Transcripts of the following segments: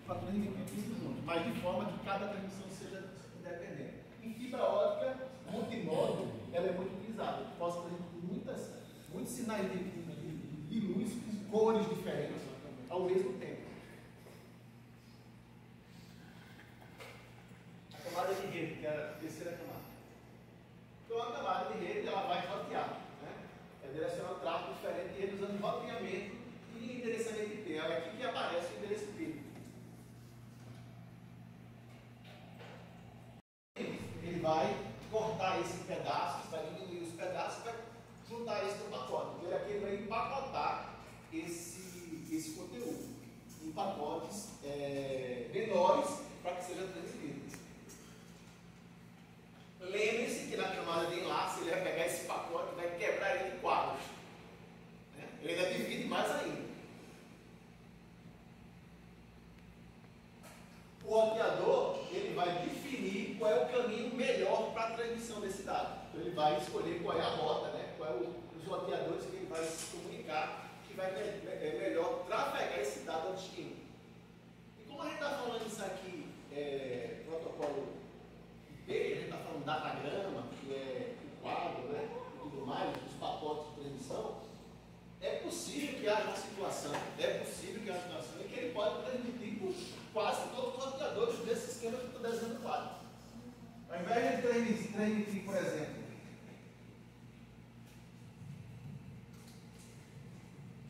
fator indivíduo junto, mas de forma que cada transmissão seja independente. Em fibra ótica, multimódulo, ela é muito utilizada. Posso transmitir muitos sinais de luz com cores diferentes ao mesmo tempo. A camada de rede, que é a terceira camada. Então a camada de rede ela vai rotear, né? É direcionar o tráfego diferente de rede usando roteamento e endereçamento IP. É aqui que aparece o endereço IP. Ele vai cortar esse pedaço, vai diminuir os pedaços, vai juntar isso no pacote. Então aqui ele vai empacotar esse conteúdo em pacotes menores para que seja transmitido. Lembre-se que na camada de enlace ele vai pegar esse pacote e vai quebrar ele em quadros. Né? Ele ainda divide mais ainda. O roteador ele vai definir qual é o caminho melhor para a transmissão desse dado. Então ele vai escolher qual é a rota, né? Qual é os roteadores que ele vai se comunicar, que vai melhor trafegar esse dado ao destino. E como a gente está falando isso aqui, protocolo IP, a gente está falando datagrama, que é o quadro, né? E tudo mais, os pacotes de transmissão, é possível que haja uma situação, em que ele pode transmitir por quase todos os roteadores desse esquema que eu estou desenhando no quadro. Ao invés de transmitir, por exemplo,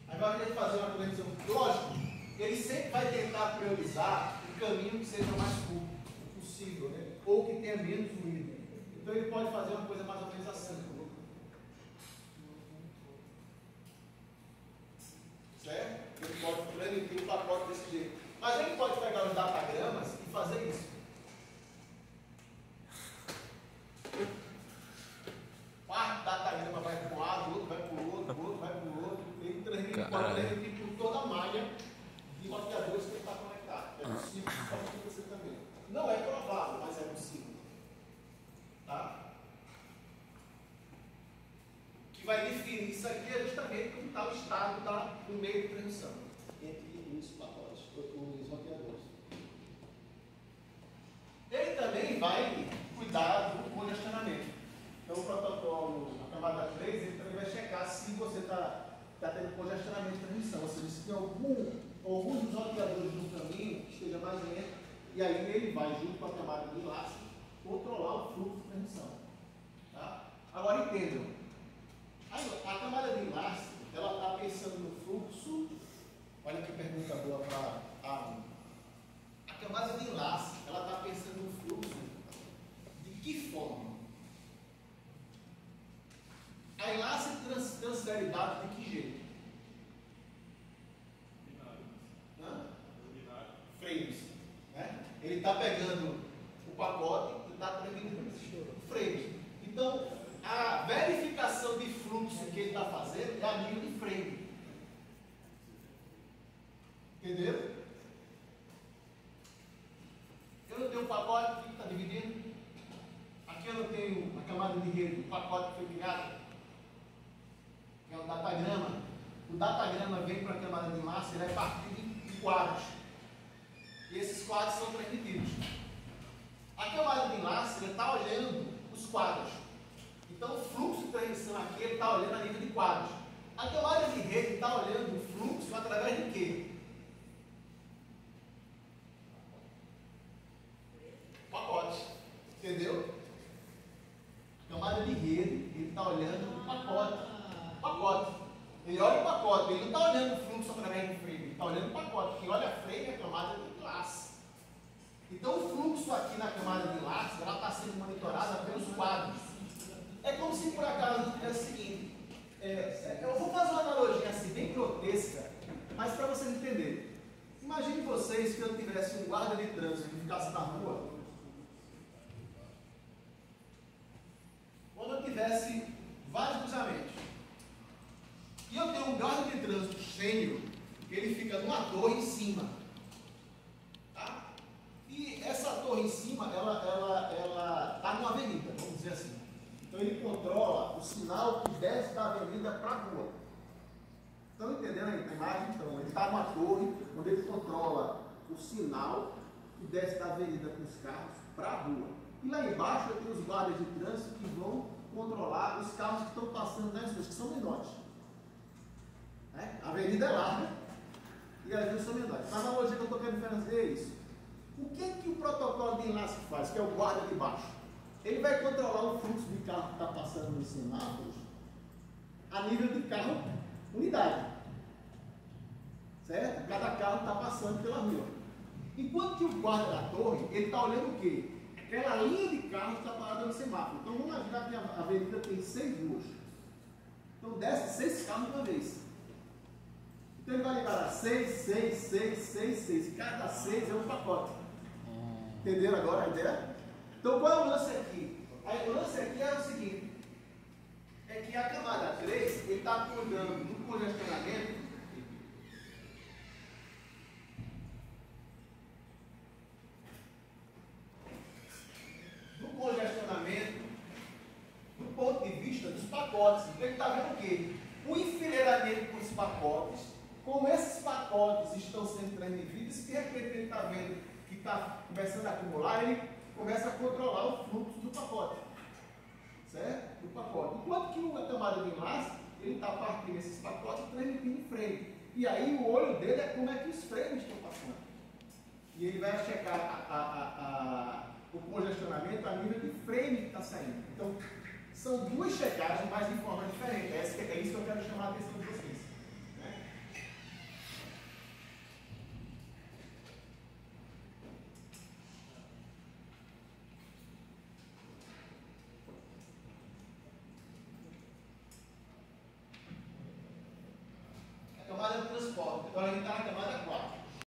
ao invés de fazer uma transmissão, lógico, ele sempre vai tentar priorizar um caminho que seja mais curto possível, né? Ou que tenha menos ruído. Então ele pode fazer uma coisa mais ou menos assim. Certo? Ele pode transmitir um pacote desse jeito. Mas ele pode pegar os datagramas e fazer isso. Parte do datagrama vai para um lado, o outro vai para o outro, o outro vai para o outro. Ele pode transmitir por toda a malha de roteadores que ele está conectado. É possível que isso pode acontecer também. Não é provável, mas é possível. Tá? Que vai definir isso aqui é justamente como está o estado no meio de transmissão entre os pacotes, os roteadores. Ele também vai cuidar do congestionamento. Então o protocolo, a camada 3, ele também vai checar se você está tendo congestionamento de transmissão, ou seja, se tem algum dos roteadores no caminho que esteja mais lento, e aí ele vai, junto com a camada de enlace, controlar o fluxo de transmissão. Tá? Agora entendam. A camada de enlace, ela está pensando no fluxo. Olha que pergunta boa para a camada de enlace, ela está pensando no fluxo de que forma? A enlace transfere dados de que jeito? Frames. Né? Ele está pegando o pacote e está transmitindo frames. Então, a verificação de fluxo que ele está fazendo é a nível de frame. Entendeu? Eu não tenho um pacote que está dividindo. Aqui eu não tenho uma camada de rede, um pacote que foi criado, que é o datagrama. O datagrama vem para a camada de enlace, ele vai partir de quadros. E esses quadros são transmitidos. A camada de enlace está olhando os quadros. Então o fluxo de transmissão aqui está olhando a nível de quadros. A camada de rede está olhando o fluxo através de quê? Pacotes. Entendeu? A camada de rede, ele está olhando o pacote. Ele olha o pacote, ele não está olhando o fluxo através do frame, ele está olhando o pacote. Quem olha a frame é a camada de enlace. Então o fluxo aqui na camada de enlace, ela está sendo monitorada pelos quadros. É como se por acaso é o seguinte, eu vou fazer uma analogia assim, bem grotesca, mas para vocês entenderem. Imagine vocês que eu tivesse um guarda de trânsito que ficasse na rua, onde eu tivesse vários cruzamentos. E eu tenho um guarda de trânsito sênior, que ele fica numa torre em cima. Tá? E essa torre em cima, ela está numa avenida, vamos dizer assim. Então ele controla o sinal que desce da avenida para a rua. Estão entendendo a imagem? Então, ele está numa torre onde ele controla o sinal que desce da avenida com os carros para a rua. E lá embaixo eu tenho os guardas de trânsito que vão controlar os carros que estão passando nas ruas, que são menores. A avenida é larga e as ruas são menores. A analogia que eu estou querendo fazer é isso. O que o protocolo de enlace faz, que é o guarda de baixo? Ele vai controlar o fluxo de carro que está passando nos semáforos a nível de carro unidade. Certo? Cada carro está passando pela rua. Enquanto que o guarda da torre, ele está olhando o quê? Aquela linha de carros está parada no semáforo. Então vamos imaginar que a avenida tem 6 ruas. Então desce 6 carros de uma vez. Então ele vai liberar 6, 6, 6, 6, 6. Cada 6 é um pacote. Entenderam agora a ideia? Então qual é o lance aqui? O lance aqui é o seguinte. É que a camada 3, ele está cuidando do congestionamento do ponto de vista dos pacotes. Então ele está vendo o quê? O enfileiramento dos pacotes, como esses pacotes estão sendo transmitidos, de repente ele está vendo que está começando a acumular, ele começa a controlar o fluxo do pacote. Certo? Do pacote. Enquanto que a camada de enlace, ele está partindo esses pacotes e transmitindo em freio. E aí o olho dele é como é que os freios estão passando. E ele vai checar o congestionamento a nível de frame que está saindo. Então, são duas checagens, mas de forma diferente. É isso que eu quero chamar a atenção de vocês. Né? A camada de transporte. Agora a gente está na camada